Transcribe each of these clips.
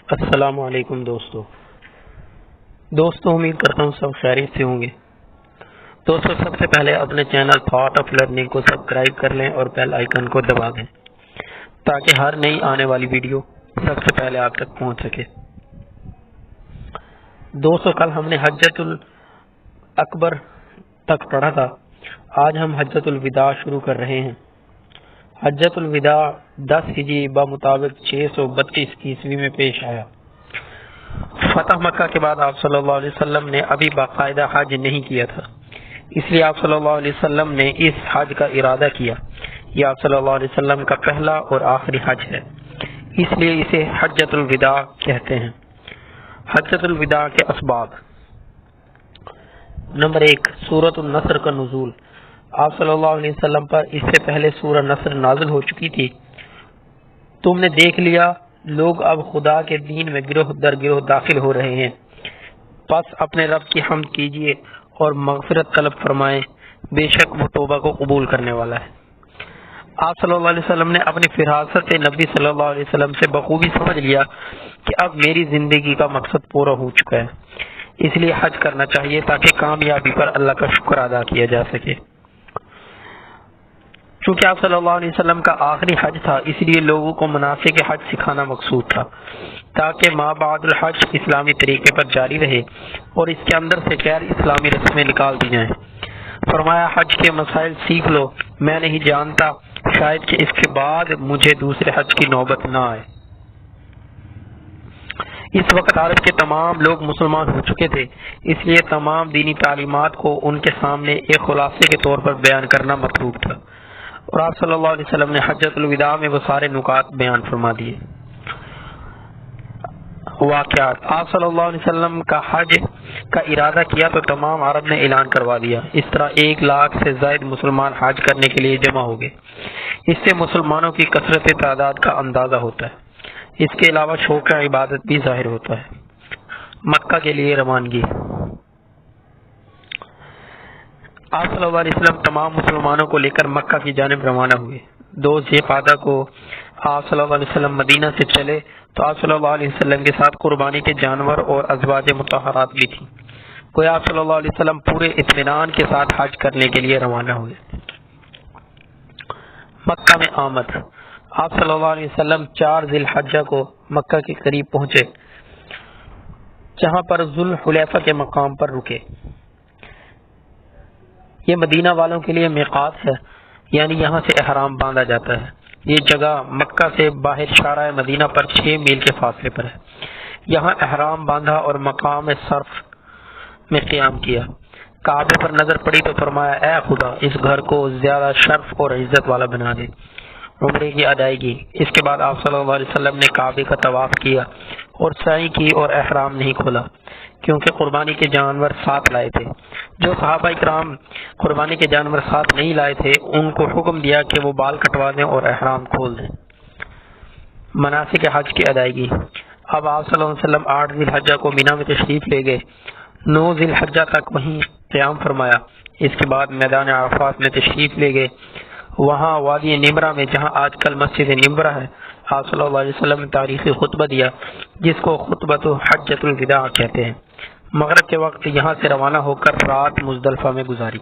السلام علیکم دوستو امید کرتا ہوں سب خیریت سے ہوں گے۔ دوستو سب سے پہلے اپنے چینل تھاٹ آف لرننگ کو سبسکرائب کر لیں اور بیل آئیکن کو دبا دیں تاکہ ہر نئی آنے والی ویڈیو سب سے پہلے آپ تک پہنچ سکے۔ دوستو کل ہم نے حجۃ الاکبر تک پڑھا تھا، آج ہم حجۃ الوداع شروع کر رہے ہیں۔ حجۃ الوداع 10 ہجری بمطابق 632 عیسوی میں پیش آیا۔ فتح مکہ کے بعد آپ صلی اللہ علیہ وسلم نے ابھی باقاعدہ حج نہیں کیا تھا، اس لیے آپ صلی اللہ علیہ وسلم نے اس حج کا ارادہ کیا۔ یہ آپ صلی اللہ علیہ وسلم کا پہلا اور آخری حج ہے، اس لیے اسے حجۃ الوداع کہتے ہیں۔ حجۃ الوداع کے اسباب: نمبر 1، سورۃ النصر کا نزول۔ آپ صلی اللہ علیہ وسلم پر اس سے پہلے سورہ نصر نازل ہو چکی تھی۔ تم نے دیکھ لیا لوگ اب خدا کے دین میں گروہ در گروہ داخل ہو رہے ہیں، پس اپنے رب کی حمد کیجیے اور مغفرت طلب فرمائیں، بے شک وہ توبہ کو قبول کرنے والا ہے۔ آپ صلی اللہ علیہ وسلم نے اپنی فراست نبی صلی اللہ علیہ وسلم سے بخوبی سمجھ لیا کہ اب میری زندگی کا مقصد پورا ہو چکا ہے، اس لیے حج کرنا چاہیے تاکہ کامیابی پر اللہ کا شکر ادا کیا جا سکے۔ چونکہ آپ صلی اللہ علیہ وسلم کا آخری حج تھا، اس لیے لوگوں کو مناسک حج سکھانا مقصود تھا تاکہ ما بعد الحج اسلامی طریقے پر جاری رہے اور اس کے اندر سے غیر اسلامی رسمیں نکال دی جائیں۔ فرمایا حج کے مسائل سیکھ لو، میں نہیں جانتا شاید کہ اس کے بعد مجھے دوسرے حج کی نوبت نہ آئے۔ اس وقت عرب کے تمام لوگ مسلمان ہو چکے تھے، اس لیے تمام دینی تعلیمات کو ان کے سامنے ایک خلاصے کے طور پر بیان کرنا مطلوب تھا، اور آپ صلی اللہ علیہ وسلم نے حجۃ الوداع میں وہ سارے نکات بیان فرما دیے۔ واقعات: آپ صلی اللہ علیہ وسلم کا حج کا ارادہ کیا تو تمام عرب نے اعلان کروا دیا، اس طرح 1 لاکھ سے زائد مسلمان حج کرنے کے لیے جمع ہو گئے۔ اس سے مسلمانوں کی کثرت تعداد کا اندازہ ہوتا ہے، اس کے علاوہ شوق عبادت بھی ظاہر ہوتا ہے۔ مکہ کے لیے روانگی: آپ صلی اللہ علیہ وسلم تمام مسلمانوں کو لے کر مکہ کی جانب روانہ ہوئے۔ 2 ذی القعدہ کو آپ صلی اللہ علیہ وسلم مدینہ سے چلے تو آپ صلی اللہ علیہ وسلم کے ساتھ قربانی کے جانور اور ازواج مطہرات بھی تھیں، کوئی آپ صلی اللہ علیہ وسلم پورے اطمینان کے ساتھ حج کرنے کے لیے روانہ ہوئے۔ مکہ میں آمد: آپ صلی اللہ علیہ وسلم 4 ذی الحجہ کو مکہ کے قریب پہنچے، جہاں پر ذوالحلیفہ کے مقام پر رکے۔ یہ مدینہ والوں کے لیے میقات ہے، یعنی یہاں سے احرام باندھا جاتا ہے۔ یہ جگہ مکہ سے باہر شارع مدینہ پر 6 میل کے فاصلے پر ہے۔ یہاں احرام باندھا اور مقام صرف میں قیام کیا۔ کعبے پر نظر پڑی تو فرمایا، اے خدا اس گھر کو زیادہ شرف اور عزت والا بنا دے۔ عمرے کی ادائیگی: اس کے بعد آپ صلی اللہ علیہ وسلم نے کعبے کا طواف کیا اور سعی کی اور احرام نہیں کھولا، کیونکہ قربانی کے جانور ساتھ لائے تھے۔ جو صحابہ کرام قربانی کے جانور ساتھ نہیں لائے تھے ان کو حکم دیا کہ وہ بال کٹوا دیں اور احرام کھول دیں۔ مناسک حج کی ادائیگی: اب آپ صلی اللہ علیہ وسلم 8 ذی الحجہ کو مینا میں تشریف لے گئے، 9 ذی الحجہ تک وہیں قیام فرمایا۔ اس کے بعد میدان عرفات میں تشریف لے گئے، وہاں وادی نمرہ میں جہاں آج کل مسجد نمرہ ہے، آپ صلی اللہ علیہ وسلم نے تاریخی خطبہ دیا جس کو خطبۃ حجۃ الوداع کہتے ہیں۔ مغرب کے وقت یہاں سے روانہ ہو کر رات مزدلفہ میں گزاری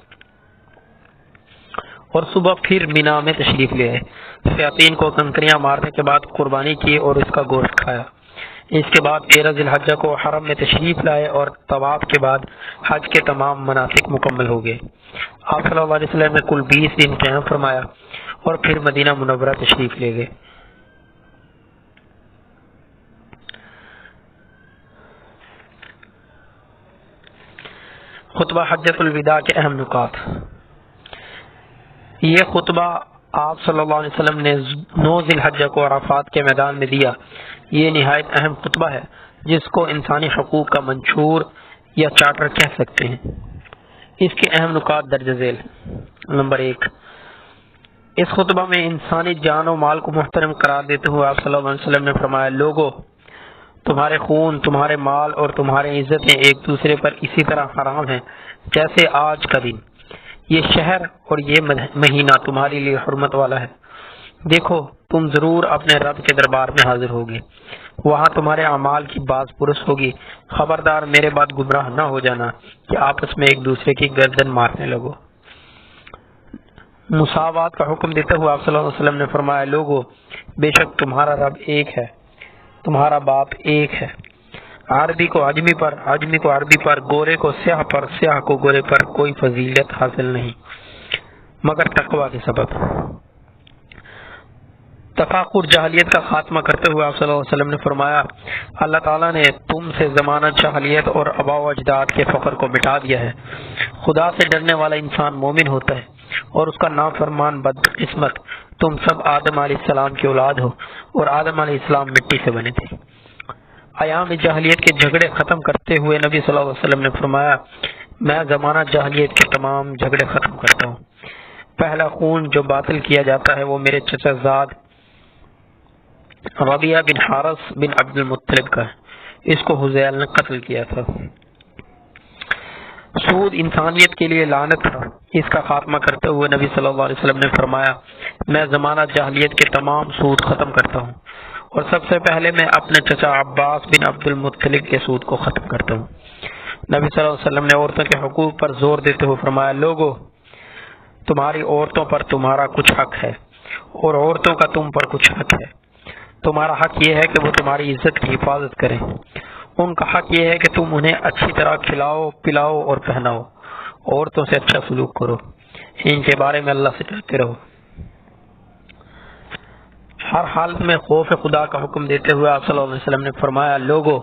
اور صبح پھر مینا میں تشریف لے آئے۔ شیاطین کو کنکریاں مارنے کے بعد قربانی کی اور اس کا گوشت کھایا۔ اس کے بعد 13 ذی الحجہ کو حرم میں تشریف لائے اور طواف کے بعد حج کے تمام مناسک مکمل ہو گئے۔ آپ صلی اللہ علیہ وسلم نے کل 20 دن قیام فرمایا اور پھر مدینہ منورہ تشریف لے گئے۔ خطبہ حجۃ الوداع کے اہم نکات: یہ خطبہ آپ صلی اللہ علیہ وسلم نے 9 ذی الحجہ کو عرفات کے میدان میں دیا۔ یہ نہایت اہم خطبہ ہے جس کو انسانی حقوق کا منشور یا چارٹر کہہ سکتے ہیں۔ اس کے اہم نکات درج ذیل: نمبر 1، اس خطبہ میں انسانی جان و مال کو محترم قرار دیتے ہوئے آپ صلی اللہ علیہ وسلم نے فرمایا، لوگو تمہارے خون، تمہارے مال اور تمہارے عزتیں ایک دوسرے پر اسی طرح حرام ہیں جیسے آج کا دن۔ یہ شہر اور یہ مہینہ تمہارے لیے حرمت والا ہے۔ دیکھو تم ضرور اپنے رب کے دربار میں حاضر ہوگے، وہاں تمہارے اعمال کی باز پرس ہوگی۔ خبردار میرے بعد گمراہ نہ ہو جانا کہ آپس میں ایک دوسرے کی گردن مارنے لگو۔ مساوات کا حکم دیتے ہوئے آپ صلی اللہ علیہ وسلم نے فرمایا، لوگو بے شک تمہارا رب ایک ہے، تمہارا باپ ایک ہے۔ عربی کو عجمی پر، عجمی کو عربی پر، گورے کو سیاہ پر، سیاہ کو گورے پر کوئی فضیلت حاصل نہیں مگر تقوی کے سبب۔ تفاخر جاہلیت کا خاتمہ کرتے ہوئے آپ صلی اللہ علیہ وسلم نے فرمایا، اللہ تعالیٰ نے تم سے زمانہ جاہلیت اور آباء و اجداد کے فخر کو مٹا دیا ہے۔ خدا سے ڈرنے والا انسان مومن ہوتا ہے اور اس کا نافرمان بدقسمت۔ تم سب آدم علیہ السلام کی اولاد ہو اور آدم علیہ السلام مٹی سے بنے تھے۔ ایام جاہلیت کے جھگڑے ختم کرتے ہوئے نبی صلی اللہ علیہ وسلم نے فرمایا، میں زمانہ جاہلیت کے تمام جھگڑے ختم کرتا ہوں۔ پہلا خون جو باطل کیا جاتا ہے وہ میرے چچا زاد ربیعہ بن حارث بن عبد المطلب کا ہے، اس کو حذیل نے قتل کیا تھا۔ سود انسانیت کے لیے لعنت تھا، اس کا خاتمہ کرتے ہوئے نبی صلی اللہ علیہ وسلم نے فرمایا، میں زمانہ جاہلیت کے تمام سود ختم کرتا ہوں اور سب سے پہلے میں اپنے چچا عباس بن عبد المطلب کے سود کو ختم کرتا ہوں۔ نبی صلی اللہ علیہ وسلم نے عورتوں کے حقوق پر زور دیتے ہوئے فرمایا، لوگو تمہاری عورتوں پر تمہارا کچھ حق ہے اور عورتوں کا تم پر کچھ حق ہے۔ تمہارا حق یہ ہے کہ وہ تمہاری عزت کی حفاظت کریں، ان کا حق یہ ہے کہ تم انہیں اچھی طرح کھلاؤ پلاؤ اور پہناؤ، عورتوں سے اچھا سلوک کرو، ان کے بارے میں اللہ سے ڈرتے رہو۔ ہر حالت میں خوف خدا کا حکم دیتے ہوئے آپ صلی اللہ علیہ وسلم نے فرمایا، لوگو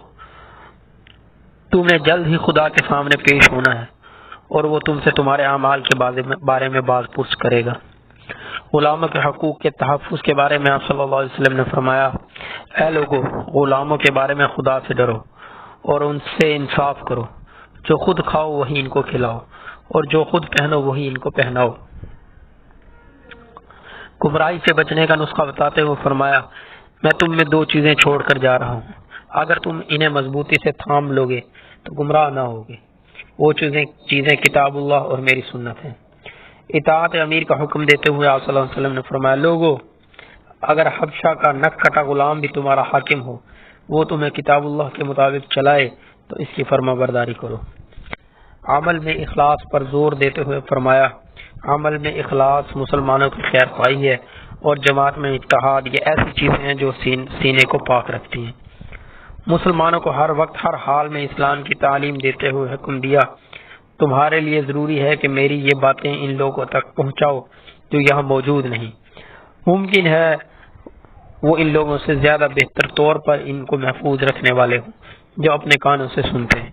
تم نے جلد ہی خدا کے سامنے پیش ہونا ہے اور وہ تم سے تمہارے اعمال کے بارے میں باز پرس کرے گا۔ غلاموں کے حقوق کے تحفظ کے بارے میں آپ صلی اللہ علیہ وسلم نے فرمایا، اے لوگو غلاموں کے بارے میں خدا سے ڈرو اور ان سے انصاف کرو، جو خود کھاؤ وہی ان کو کھلاؤ اور جو خود پہنو وہی ان کو پہناؤ۔ گمراہی سے بچنے کا نسخہ بتاتے ہوئے فرمایا، میں تم میں دو چیزیں چھوڑ کر جا رہا ہوں، اگر تم انہیں مضبوطی سے تھام لوگے تو گمراہ نہ ہوگے۔ وہ چیزیں کتاب اللہ اور میری سنت ہیں۔ اطاعت امیر کا حکم دیتے ہوئے آپ صلی اللہ علیہ وسلم نے فرمایا، لوگو اگر حبشہ کا نک کٹا غلام بھی تمہارا حاکم ہو، وہ تمہیں کتاب اللہ کے مطابق چلائے تو اس کی فرما برداری کرو۔ عمل میں اخلاص پر زور دیتے ہوئے فرمایا، عمل میں اخلاص مسلمانوں کی خیر خواہی ہے اور جماعت میں اتحاد، یہ ایسی چیزیں ہیں جو سینے کو پاک رکھتی ہیں۔ مسلمانوں کو ہر وقت ہر حال میں اسلام کی تعلیم دیتے ہوئے حکم دیا، تمہارے لیے ضروری ہے کہ میری یہ باتیں ان لوگوں تک پہنچاؤ جو یہاں موجود نہیں، ممکن ہے وہ ان لوگوں سے زیادہ بہتر طور پر ان کو محفوظ رکھنے والے ہوں جو اپنے کانوں سے سنتے ہیں۔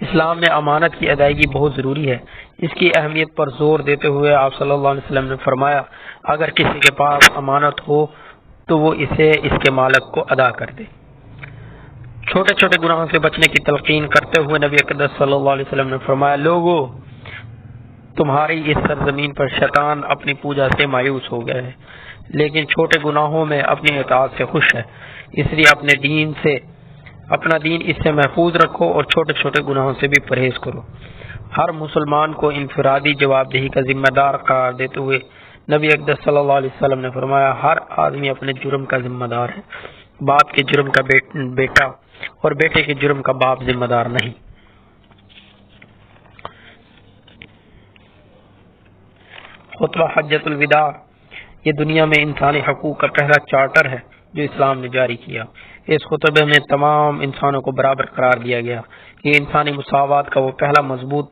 اسلام میں امانت کی ادائیگی بہت ضروری ہے، اس کی اہمیت پر زور دیتے ہوئے آپ صلی اللہ علیہ وسلم نے فرمایا، اگر کسی کے پاس امانت ہو تو وہ اسے اس کے مالک کو ادا کر دے۔ چھوٹے چھوٹے گناہوں سے بچنے کی تلقین کرتے ہوئے نبی اقدس صلی اللہ علیہ وسلم نے فرمایا، لوگو تمہاری اس سرزمین پر شیطان اپنی پوجا سے مایوس ہو گیا ہے، لیکن چھوٹے گناہوں میں اپنی اطاعت سے خوش ہے، اس لیے اپنا دین اس سے محفوظ رکھو اور چھوٹے چھوٹے گناہوں سے بھی پرہیز کرو۔ ہر مسلمان کو انفرادی جواب دہی کا ذمہ دار قرار دیتے ہوئے نبی اقدس صلی اللہ علیہ وسلم نے فرمایا، ہر آدمی اپنے جرم کا ذمہ دار ہے، باپ کے جرم کا بیٹا اور بیٹے کے جرم کا باپ ذمہ دار نہیں۔ خطبہ حجۃ الوداع یہ دنیا میں انسانی حقوق کا پہلا چارٹر ہے جو اسلام نے جاری کیا۔ اس خطبے میں تمام انسانوں کو برابر قرار دیا گیا۔ یہ انسانی مساوات کا وہ پہلا مضبوط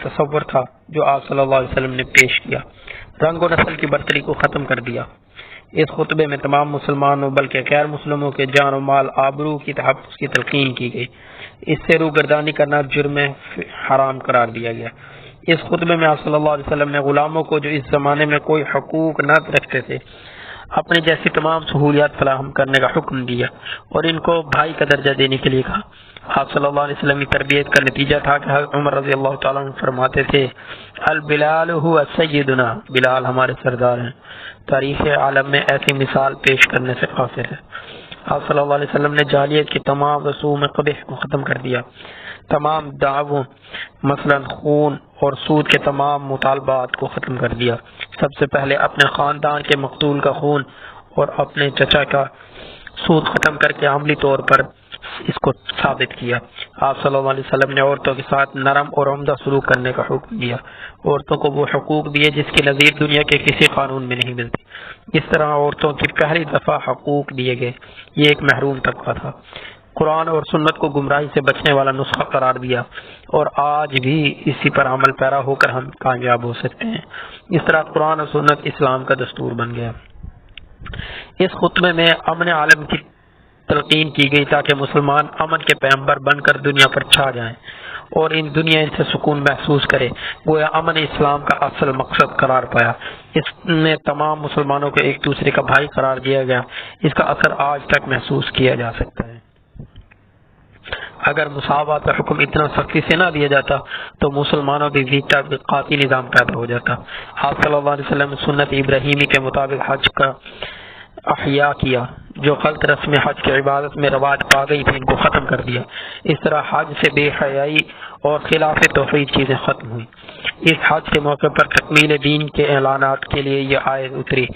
تصور تھا جو آپ صلی اللہ علیہ وسلم نے پیش کیا، رنگ و نسل کی برتری کو ختم کر دیا۔ اس خطبے میں تمام مسلمانوں بلکہ غیر مسلموں کے جان و مال آبرو کی تحفظ کی تلقین کی گئی، اس سے روگردانی کرنا جرم حرام قرار دیا گیا۔ اس خطبے میں آپ صلی اللہ علیہ وسلم نے غلاموں کو جو اس زمانے میں کوئی حقوق نہ رکھتے تھے اپنے جیسی تمام سہولیات فراہم کرنے کا حکم دیا اور ان کو بھائی کا درجہ دینے کے لیے کہا۔ آپ صلی اللہ علیہ وسلم کی تربیت کا نتیجہ تھا کہ عمر رضی اللہ تعالیٰ عنہ فرماتے تھے، البلال هو سیدنا، بلال ہمارے سردار ہیں۔ تاریخ عالم میں ایسی مثال پیش کرنے سے قاصر ہے۔ آپ صلی اللہ علیہ وسلم نے جاہلیت کی تمام رسوم قبیح کو ختم کر دیا۔ تمام دعووں مثلا خون اور سود کے تمام مطالبات کو ختم کر دیا۔ سب سے پہلے اپنے خاندان کے مقتول کا خون اور اپنے چچا کا سود ختم کر کے عملی طور پر اس کو ثابت کیا۔ آپ صلی اللہ علیہ وسلم نے عورتوں کے ساتھ نرم اور عمدہ سلوک کرنے کا حکم دیا، عورتوں کو وہ حقوق دیے جس کی نظیر دنیا کے کسی قانون میں نہیں ملتی۔ اس طرح عورتوں کی پہلی دفعہ حقوق دیے گئے، یہ ایک محروم طبقہ تھا۔ قرآن اور سنت کو گمراہی سے بچنے والا نسخہ قرار دیا، اور آج بھی اسی پر عمل پیرا ہو کر ہم کامیاب ہو سکتے ہیں۔ اس طرح قرآن اور سنت اسلام کا دستور بن گیا۔ اس خطبے میں امن عالم کی تلقین کی گئی تاکہ مسلمان امن کے پیغمبر بن کر دنیا پر چھا جائیں اور دنیا ان سے سکون محسوس کرے۔ گویا امن اسلام کا اصل مقصد قرار پایا۔ اس میں تمام مسلمانوں کو ایک دوسرے کا بھائی قرار دیا گیا۔ اس کا اثر آج تک محسوس کیا جا سکتا ہے۔ اگر مساوات کا حکم اتنا سختی سے نہ دیا جاتا تو مسلمانوں کے بھیتر طبقاتی نظام پیدا ہو جاتا۔ آپ صلی اللہ علیہ وسلم نے سنت ابراہیمی کے مطابق حج کا احیاء کیا، جو غلط رسم حج کی عبادت میں رواج پا گئی تھی ان کو ختم کر دیا۔ اس طرح حج سے بے حیائی اور خلاف توحید چیزیں ختم ہوئی۔ اس حج کے موقع پر تکمیل دین کے اعلانات کے لیے یہ آیت اتری،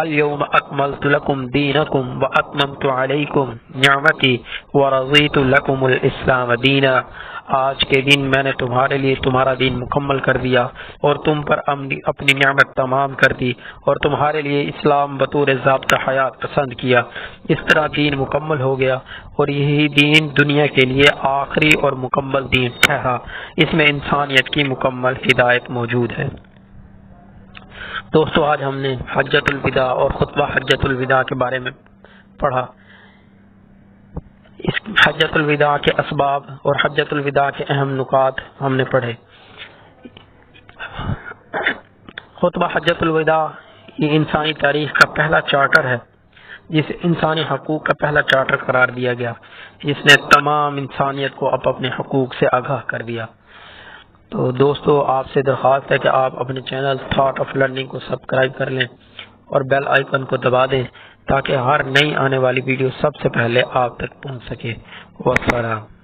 الیوم اکملت لکم دینکم واتممت علیکم نعمتی ورضیت لکم الاسلام دینا۔ آج کے دن میں نے تمہارے لیے تمہارا دین مکمل کر دیا اور تم پر اپنی نعمت تمام کر دی اور تمہارے لیے اسلام بطور ضابطہ حیات پسند کیا۔ اس طرح دین مکمل ہو گیا اور یہی دین دنیا کے لیے آخری اور مکمل دین ٹھہرا۔ اس میں انسانیت کی مکمل ہدایت موجود ہے۔ دوستو، آج ہم نے حجۃ الوداع اور خطبہ حجۃ الوداع کے بارے میں پڑھا۔ اس حجۃ الوداع کے اسباب اور حجۃ الوداع کے اہم نکات ہم نے پڑھے۔ خطبہ حجۃ الوداع یہ انسانی تاریخ کا پہلا چارٹر ہے، جسے انسانی حقوق کا پہلا چارٹر قرار دیا گیا، جس نے تمام انسانیت کو اپنے حقوق سے آگاہ کر دیا۔ تو دوستو، آپ سے درخواست ہے کہ آپ اپنے چینل تھاٹ آف لرننگ کو سبسکرائب کر لیں اور بیل آئیکن کو دبا دیں تاکہ ہر نئی آنے والی ویڈیو سب سے پہلے آپ تک پہنچ سکے۔ والسلام۔